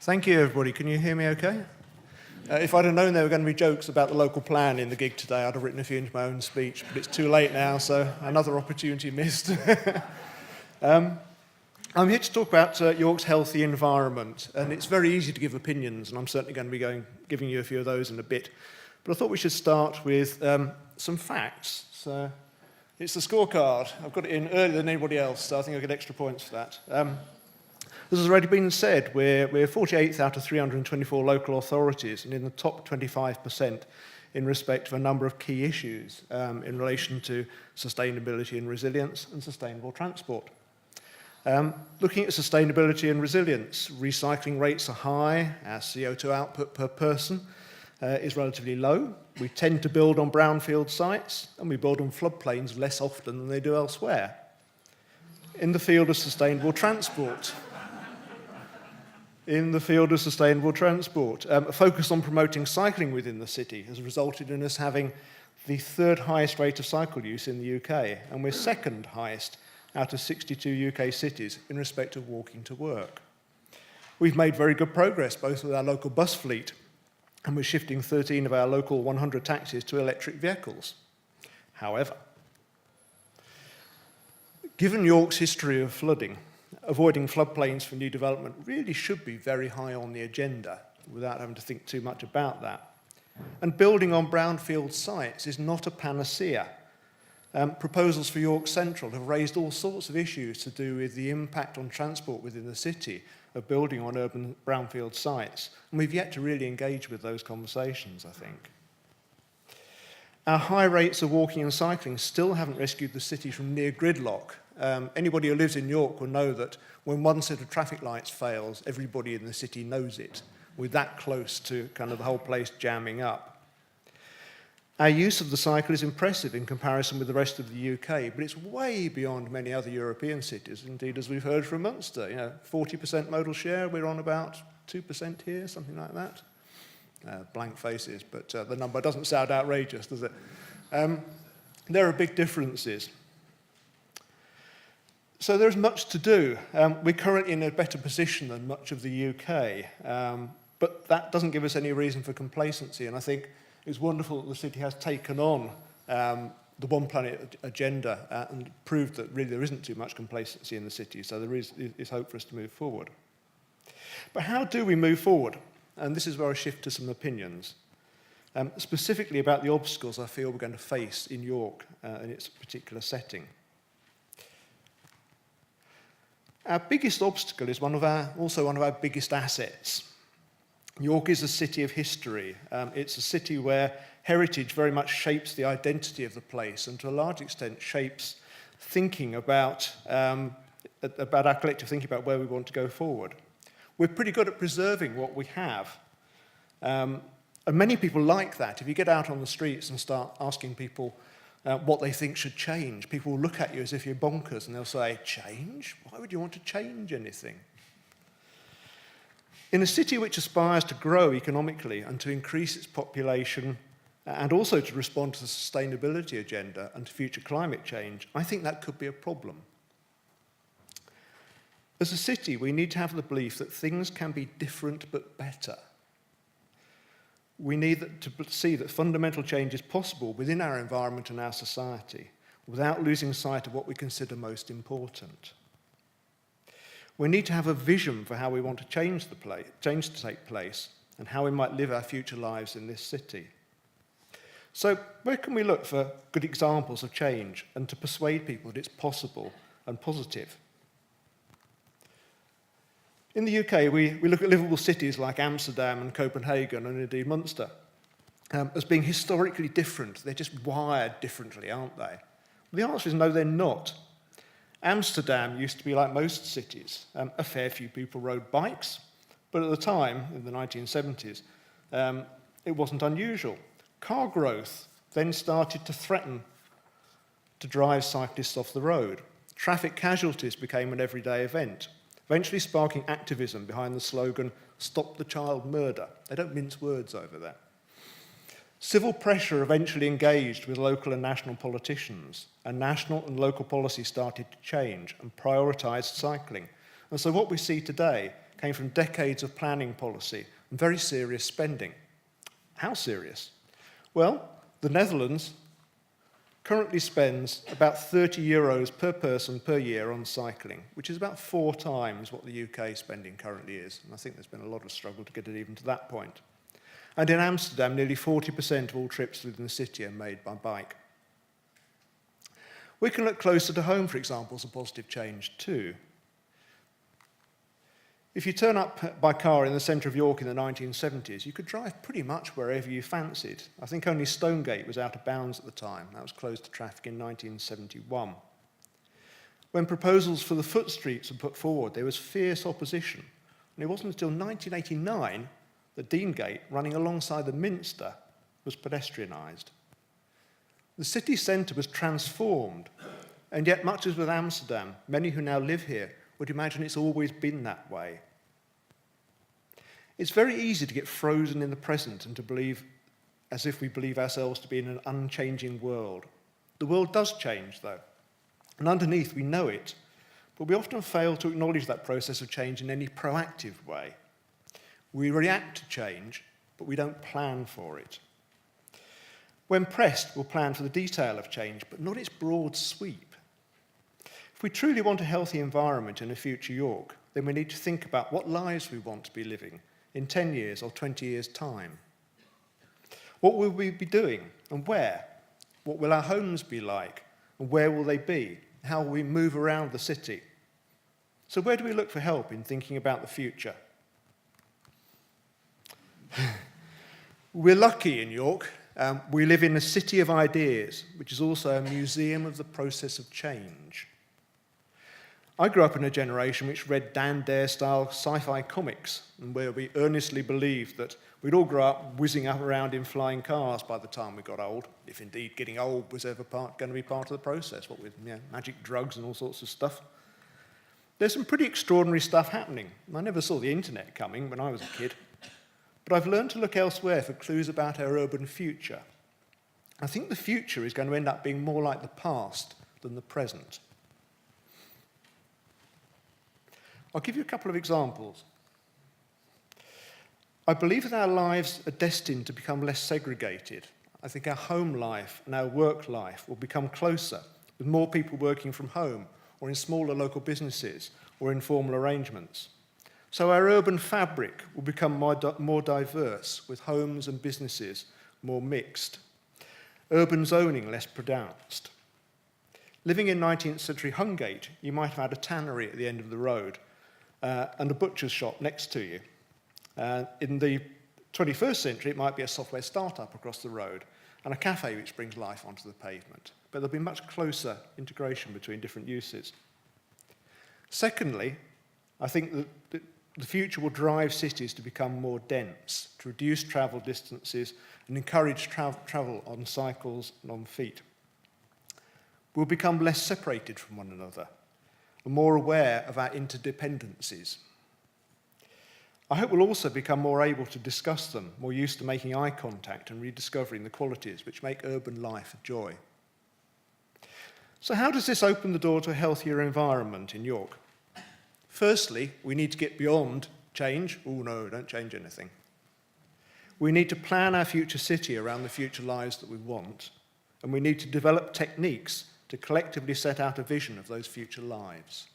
Thank you, everybody. Can you hear me okay? If I'd have known there were going to be jokes about the local plan in the gig today, I'd have written a few into my own speech, but it's too late now, so another opportunity missed. I'm here to talk about York's healthy environment, and it's very easy to give opinions, and I'm certainly going to be giving you a few of those in a bit. But I thought we should start with some facts. So it's the scorecard. I've got it in earlier than anybody else, so I think I'll get extra points for that. As has already been said, we're 48th out of 324 local authorities and in the top 25% in respect of a number of key issues in relation to sustainability and resilience and sustainable transport. Looking at sustainability and resilience, recycling rates are high, our CO2 output per person is relatively low. We tend to build on brownfield sites and we build on floodplains less often than they do elsewhere. In the field of sustainable transport, a focus on promoting cycling within the city has resulted in us having the third highest rate of cycle use in the UK, and we're second highest out of 62 UK cities in respect of walking to work. We've made very good progress both with our local bus fleet, and we're shifting 13 of our local 100 taxis to electric vehicles. However, given York's history of flooding, avoiding floodplains for new development really should be very high on the agenda without having to think too much about that. And building on brownfield sites is not a panacea. Proposals for York Central have raised all sorts of issues to do with the impact on transport within the city of building on urban brownfield sites. And we've yet to really engage with those conversations, I think. Our high rates of walking and cycling still haven't rescued the city from near gridlock. Anybody who lives in York will know that when one set of traffic lights fails, everybody in the city knows it. We're that close to kind of the whole place jamming up. Our use of the cycle is impressive in comparison with the rest of the UK, but it's way beyond many other European cities. Indeed, as we've heard from Munster, 40% modal share, we're on about 2% here, something like that. Blank faces, but the number doesn't sound outrageous, does it? There are big differences. So there's much to do. We're currently in a better position than much of the UK, but that doesn't give us any reason for complacency, and I think it's wonderful that the city has taken on the One Planet agenda and proved that really there isn't too much complacency in the city, so there is hope for us to move forward. But how do we move forward? And this is where I shift to some opinions, specifically about the obstacles I feel we're going to face in York in its particular setting. Our biggest obstacle is also one of our biggest assets. York is a city of history. It's a city where heritage very much shapes the identity of the place and to a large extent shapes thinking about our collective thinking about where we want to go forward. We're pretty good at preserving what we have. And many people like that. If you get out on the streets and start asking people what they think should change, people will look at you as if you're bonkers and they'll say, change? Why would you want to change anything? In a city which aspires to grow economically and to increase its population and also to respond to the sustainability agenda and to future climate change, I think that could be a problem. As a city, we need to have the belief that things can be different but better. We need to see that fundamental change is possible within our environment and our society without losing sight of what we consider most important. We need to have a vision for how we want to change to take place and how we might live our future lives in this city. So where can we look for good examples of change and to persuade people that it's possible and positive? In the UK, we look at livable cities like Amsterdam and Copenhagen and indeed Munster as being historically different. They're just wired differently, aren't they? Well, the answer is no, they're not. Amsterdam used to be like most cities. A fair few people rode bikes, but at the time, in the 1970s, it wasn't unusual. Car growth then started to threaten to drive cyclists off the road. Traffic casualties became an everyday event, eventually sparking activism behind the slogan, "Stop the child murder." They don't mince words over there. Civil pressure eventually engaged with local and national politicians, and national and local policy started to change and prioritised cycling. And so what we see today came from decades of planning policy and very serious spending. How serious? Well, the Netherlands currently spends about €30 per person per year on cycling, which is about 4 times what the UK spending currently is. And I think there's been a lot of struggle to get it even to that point. And in Amsterdam, nearly 40% of all trips within the city are made by bike. We can look closer to home for examples of positive change too. If you turn up by car in the centre of York in the 1970s, you could drive pretty much wherever you fancied. I think only Stonegate was out of bounds at the time. That was closed to traffic in 1971. When proposals for the foot streets were put forward, there was fierce opposition. And it wasn't until 1989 that Deangate, running alongside the Minster, was pedestrianised. The city centre was transformed, and yet, much as with Amsterdam, many who now live here would imagine it's always been that way. It's very easy to get frozen in the present and to believe as if we believe ourselves to be in an unchanging world. The world does change, though, and underneath we know it, but we often fail to acknowledge that process of change in any proactive way. We react to change, but we don't plan for it. When pressed, we'll plan for the detail of change, but not its broad sweep. If we truly want a healthy environment in a future York, then we need to think about what lives we want to be living in 10 years or 20 years' time. What will we be doing and where? What will our homes be like and where will they be? How will we move around the city? So where do we look for help in thinking about the future? We're lucky in York. We live in a city of ideas, which is also a museum of the process of change. I grew up in a generation which read Dan Dare-style sci-fi comics, and where we earnestly believed that we'd all grow up whizzing up around in flying cars by the time we got old, if indeed getting old was ever going to be part of the process, what with magic drugs and all sorts of stuff. There's some pretty extraordinary stuff happening. I never saw the internet coming when I was a kid, but I've learned to look elsewhere for clues about our urban future. I think the future is going to end up being more like the past than the present. I'll give you a couple of examples. I believe that our lives are destined to become less segregated. I think our home life and our work life will become closer, with more people working from home or in smaller local businesses or informal arrangements. So our urban fabric will become more diverse, with homes and businesses more mixed. Urban zoning less pronounced. Living in 19th century Hungate, you might have had a tannery at the end of the road, and a butcher's shop next to you. In the 21st century, it might be a software startup across the road and a cafe which brings life onto the pavement. But there'll be much closer integration between different uses. Secondly, I think that the future will drive cities to become more dense, to reduce travel distances and encourage travel on cycles and on feet. We'll become less separated from one another, more aware of our interdependencies. I hope we'll also become more able to discuss them, more used to making eye contact and rediscovering the qualities which make urban life a joy. So how does this open the door to a healthier environment in York? Firstly, we need to get beyond change. Oh no, don't change anything. We need to plan our future city around the future lives that we want, and we need to develop techniques to collectively set out a vision of those future lives.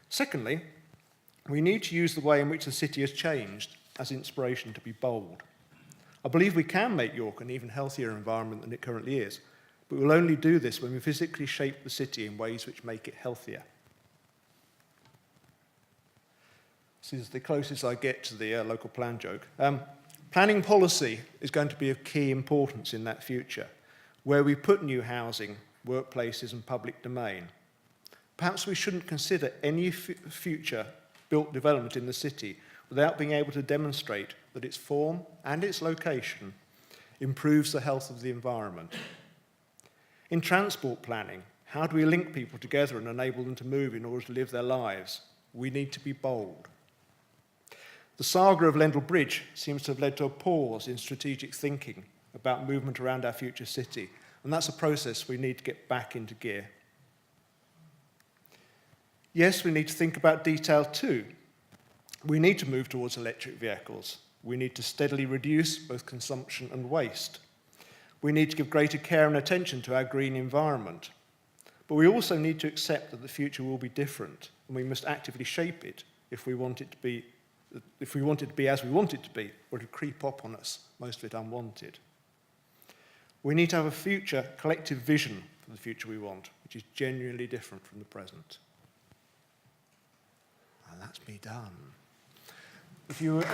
Secondly, we need to use the way in which the city has changed as inspiration to be bold. I believe we can make York an even healthier environment than it currently is, but we'll only do this when we physically shape the city in ways which make it healthier. This is the closest I get to the local plan joke. Planning policy is going to be of key importance in that future, where we put new housing, workplaces and public domain. Perhaps we shouldn't consider any future built development in the city without being able to demonstrate that its form and its location improves the health of the environment. In transport planning, how do we link people together and enable them to move in order to live their lives? We need to be bold. The saga of Lendal Bridge seems to have led to a pause in strategic thinking about movement around our future city, and that's a process we need to get back into gear. Yes, we need to think about detail too. We need to move towards electric vehicles. We need to steadily reduce both consumption and waste. We need to give greater care and attention to our green environment. But we also need to accept that the future will be different, and we must actively shape it if we want it to be as we want it to be, or to creep up on us, most of it unwanted. We need to have a future collective vision for the future we want, which is genuinely different from the present. And that's me done. If you were